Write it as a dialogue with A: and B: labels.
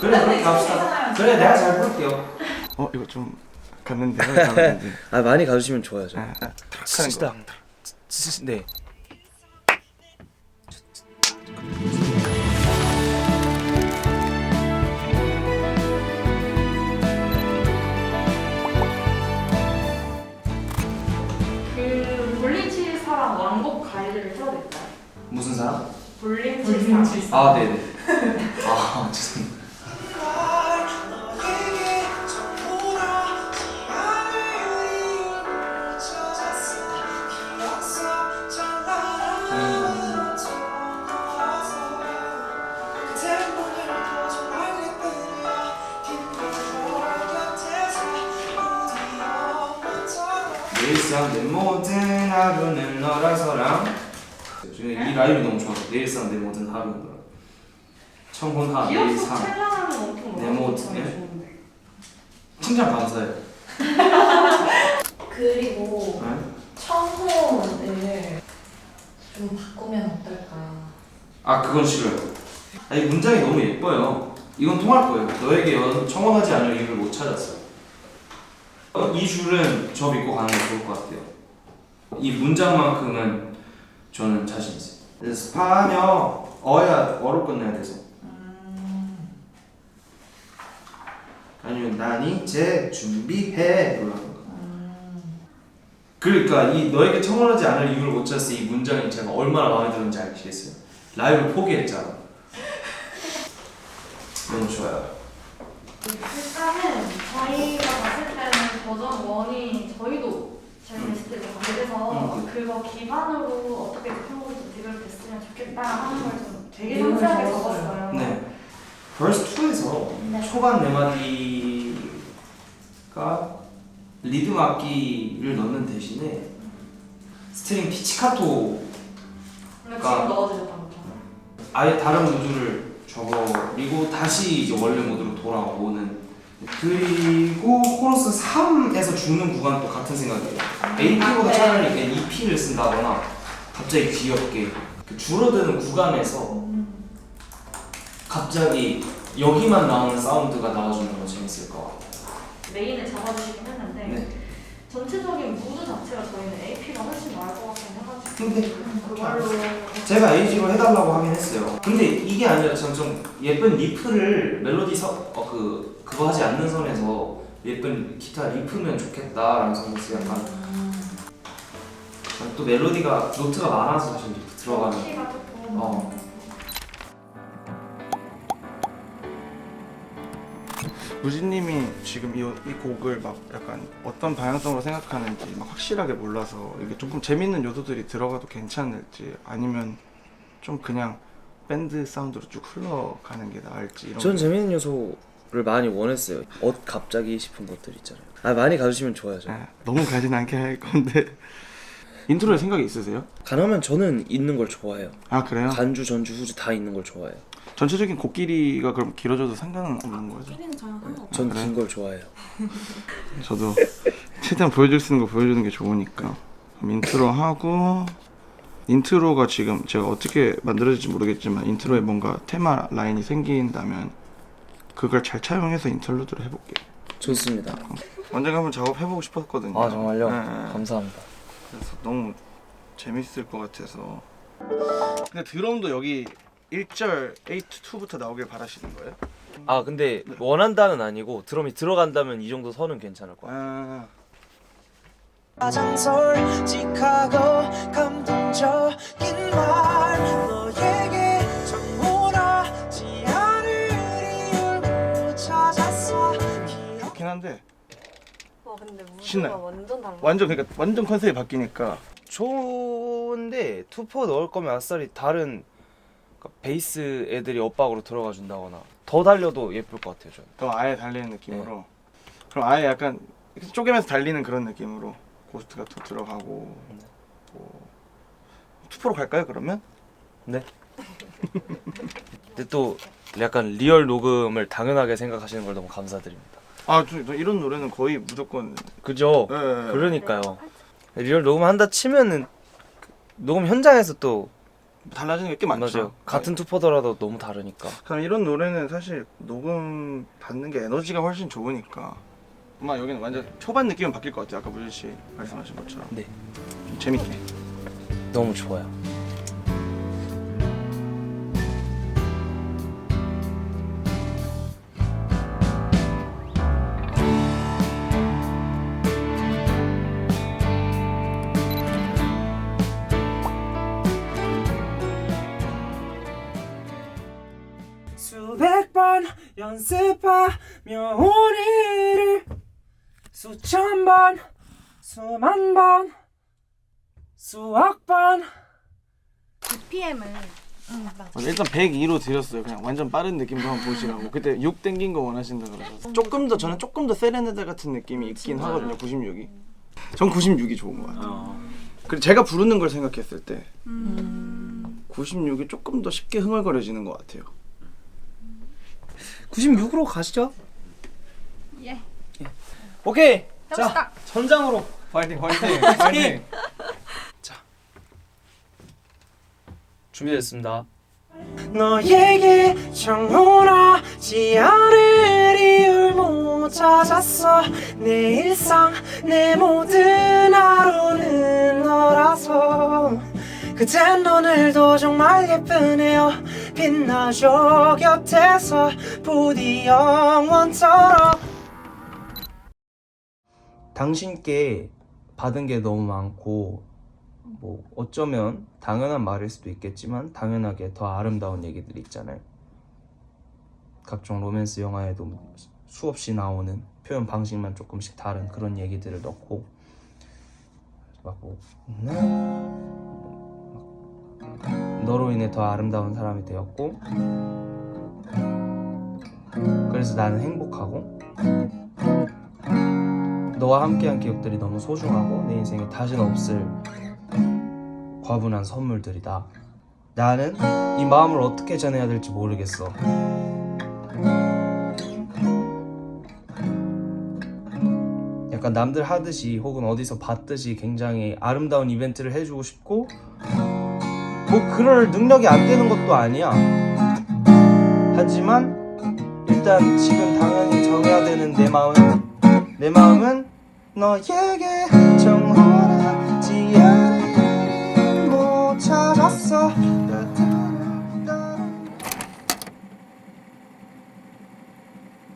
A: 그래 그렇게 갑시다. 그래 내가 잘 부를게요.
B: 이거 좀 갔는데요.
C: 아 많이 가주시면 좋아요. 저.
B: 치시다.
C: 네.
D: 그 볼링치사랑 왕복 가이드를 해야 될까요?
A: 무슨 사람?
D: 볼링치사.
A: 아 네네. 아 죄송합니다. 내일상 내 모든 하루는 너라서랑 이 라임이 너무 좋아. 내일상 내 모든 하루는 너라. 청혼하
D: 기억속
A: 내일상
D: 찰나는 엄청
A: 내 모든
D: 좋은데.
A: 칭찬 감사해요.
E: 그리고
A: 네?
E: 청혼을 좀 바꾸면 어떨까?
A: 아 그건 싫어요. 아니 문장이 너무 예뻐요. 이건 통할 거예요. 너에게 청혼하지 않을 이유를 못 찾았어. 이 줄은 저 믿고 가는 게 좋을 것 같아요. 이 문장만큼은 저는 자신 있어요. 스파녀 어로 끝내야 돼서. 아니면 난 이제 준비해 이러라던가. 그러니까 이 너에게 청혼하지 않을 이유를 못 찾았어. 이 문장이 제가 얼마나 마음에 들었는지 알겠어요. 라이브를 포기했잖아. 너무 좋아요.
D: 일단은 저희가 봤을 때는 버전 1이 저희도 재밌을 때도 그래서 그거 기반으로 어떻게 프로그램을 디벨롭했으면 좋겠다 하는 걸 좀 되게 상세하게 적었어요.
A: 네. verse 2에서
E: 네.
A: 초반 네 마디가 리듬 악기를 넣는 대신에 스트링 피치카토
D: 그러니까 지금 넣어드렸던 거죠.
A: 아예 다른 무드를 줘버리고 다시 이제 원래 모드로 돌아오는. 그리고 코러스 3에서 죽는 구간도 같은 생각이에요. AP보다 차라리 그냥 EP를 쓴다거나 갑자기 귀엽게 그 줄어드는 구간에서 갑자기 여기만 나오는 사운드가 나와주는 건 재밌을 것 같아요.
D: 메인을 잡아주시긴 했는데
A: 네.
D: 전체적인 무드 자체가 저희는 AP가 훨씬 나을 것 같긴 해가지고
A: 근데
D: 그걸로
A: 제가 AG로 해달라고 하긴 했어요. 근데 이게 아니라 좀 예쁜 리프를 멜로디 그거 하지 않는 선에서 예쁜 기타 리프면 좋겠다라는 선에서 약간 또 멜로디가 노트가 많아서 사실 리프 들어가는.
D: 키가 조금
B: 무진님이 지금 이 곡을 막 약간 어떤 방향성으로 생각하는지 막 확실하게 몰라서 이게 조금 재밌는 요소들이 들어가도 괜찮을지 아니면 좀 그냥 밴드 사운드로 쭉 흘러가는 게 나을지 이런.
C: 전 재밌는 요소를 많이 원했어요. 갑자기 싶은 것들 있잖아요. 아 많이 가주시면 좋아요. 저.
B: 너무 가진 않게 할 건데 인트로에 생각이 있으세요?
C: 가능하면 저는 있는 걸 좋아해요.
B: 아 그래요?
C: 간주, 전주, 후주 다 있는 걸 좋아해요.
B: 전체적인 곡 길이가 그럼 길어져도 상관은 없는 거죠?
E: 끼리는 전혀 상관없어요.
C: 전
B: 그래?
C: 긴 걸 좋아해요.
B: 저도 최대한 보여줄 수 있는 거 보여주는 게 좋으니까. 그럼 인트로 하고, 인트로가 지금 제가 어떻게 만들어질지 모르겠지만 인트로에 뭔가 테마 라인이 생긴다면 그걸 잘 차용해서 인터루드를 해볼게요.
C: 좋습니다.
B: 언젠가 한번 작업해보고 싶었거든요.
C: 아 정말요?
B: 네.
C: 감사합니다.
B: 그래서 너무 재밌을 것 같아서. 근데 드럼도 여기 1절 8-2부터 나오길 바라시는 거예요?
C: 아 근데 원한다는 아니고 드럼이 들어간다면 이 정도 선은 괜찮을 것 같아요.
F: 가장 솔직하고 감동적인 말 너에게 정오라지 않을 이유를 못 찾았어.
B: 좋긴 한데
E: 와 근데 무드가
B: 신나요.
E: 완전 달라.
B: 완전 컨셉이 바뀌니까.
C: 좋은데 투포 넣을 거면 아싸리 다른 베이스 애들이 엇박으로 들어가 준다거나 더 달려도 예쁠 것 같아요. 저는.
B: 더 아예 달리는 느낌으로. 그럼 아예 약간 쪼개면서 달리는 그런 느낌으로 고스트가 더 들어가고. 뭐 투포로 갈까요 그러면?
C: 네. 근데 또 약간 리얼 녹음을 당연하게 생각하시는 걸 너무 감사드립니다.
B: 저 이런 노래는 거의 무조건.
C: 그죠?
B: 네.
C: 그러니까요. 리얼 녹음한다 치면은 녹음 현장에서 또
B: 달라지는 게 꽤 많죠.
C: 맞아요. 같은 투포더라도 너무 다르니까.
B: 그럼 이런 노래는 사실 녹음 받는 게 에너지가 훨씬 좋으니까 아마 여기는 완전 초반 느낌은 바뀔 것 같아요. 아까 무진 씨 말씀하신 것처럼.
C: 네.
B: 좀 재밌게.
C: 너무 좋아요. 수백 번 연습하며 우리를 수천 번 수만 번 수억 번
E: BPM을
B: 맞아, 일단 102로 드렸어요. 그냥 완전 빠른 느낌도 한번 보시라고. 그때 6 땡긴 거 원하신다 그러셔서 조금 더 저는 조금 더 세레나데 같은 느낌이 있긴 하거든요. 96이. 전 96이 좋은 것 같아요. 그리고 제가 부르는 걸 생각했을 때 96이 조금 더 쉽게 흥얼거려지는 것 같아요.
C: 96으로 가시죠.
E: 예.
C: 오케이.
E: 해봅시다.
C: 자, 전장으로.
B: 파이팅 파이팅 파이팅.
C: 준비됐습니다. 너에게 정원하지 않을 이유를 못 찾았어. 내 일상 내 모든 하루는 너라서. 그댄 오늘도 정말 예쁘네요. 빛나죠 곁에서 부디 영원처럼. 당신께 받은 게 너무 많고 뭐 어쩌면 당연한 말일 수도 있겠지만 당연하게 더 아름다운 얘기들이 있잖아요. 각종 로맨스 영화에도 수없이 나오는 표현 방식만 조금씩 다른 그런 얘기들을 넣고 막 뭐 너로 인해 더 아름다운 사람이 되었고 그래서 나는 행복하고 너와 함께한 기억들이 너무 소중하고 내 인생에 다시는 없을 과분한 선물들이다. 나는 이 마음을 어떻게 전해야 될지 모르겠어. 약간 남들 하듯이 혹은 어디서 봤듯이 굉장히 아름다운 이벤트를 해주고 싶고 뭐 그럴 능력이 안 되는 것도 아니야. 하지만 일단 지금 당연히 정해야 되는 내 마음은 너에게 정말